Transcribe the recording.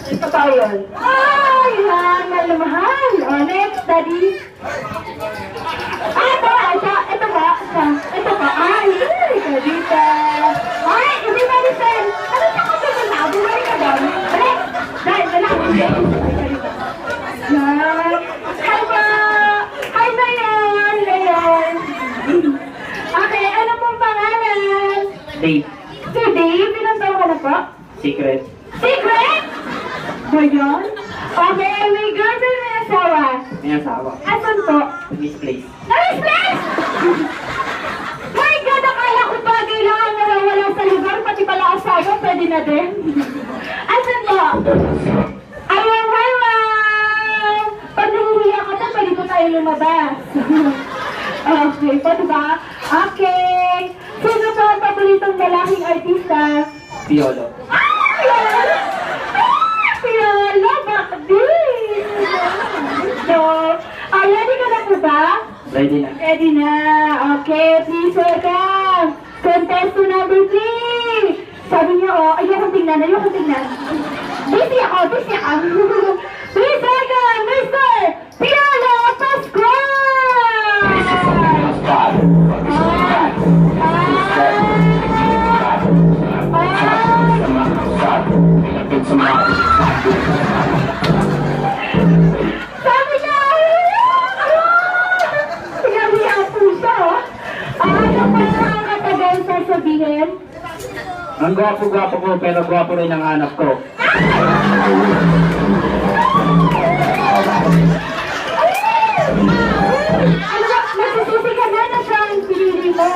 Ito pa yun. Ay, yan, mahal. O, next, daddy. Ah, ito ba? Ito ba? Ay, ito dito. Ay, hindi ba rin, Sen? Ano siya ko sa na? Bumalik ka doon. Balik! Dahil, yan. Hi ba? Hi ba yan? Leon. Okay, ano pong pangalan? Date. Si Dave, ilang taon ka na po? Secret. Secret? Ba yun? Okay, may girlfriend, may asawa. May asawa. Asan po? Misplaced. Na-misplace! My God, akala ko ba kailangan nawawala sa lugar, pati pala asawa, pwede na din. Asan po? Ay, wow! Pag nahuhuya ka na, pwede po tayo lumabas. Okay, pwede ba? Okay. Sino po ang paboritong lalaking artista? Piolo. Piolo, bakit? So, ready ka na po ba? Ready na. Ready na. Okay, please welcome. Contestant number 3. Sabi niya, ayokong tingnan. Busy ako. Please welcome, Mr. Piolo Pascual! Sabi niya, sinabihan po siya, ano pa ang katagal sasabihin? Ang gwapo-gwapo ko, pero gwapo rin ang anak ko. Ano ba, nagsususi ka na siya ang pinili mo.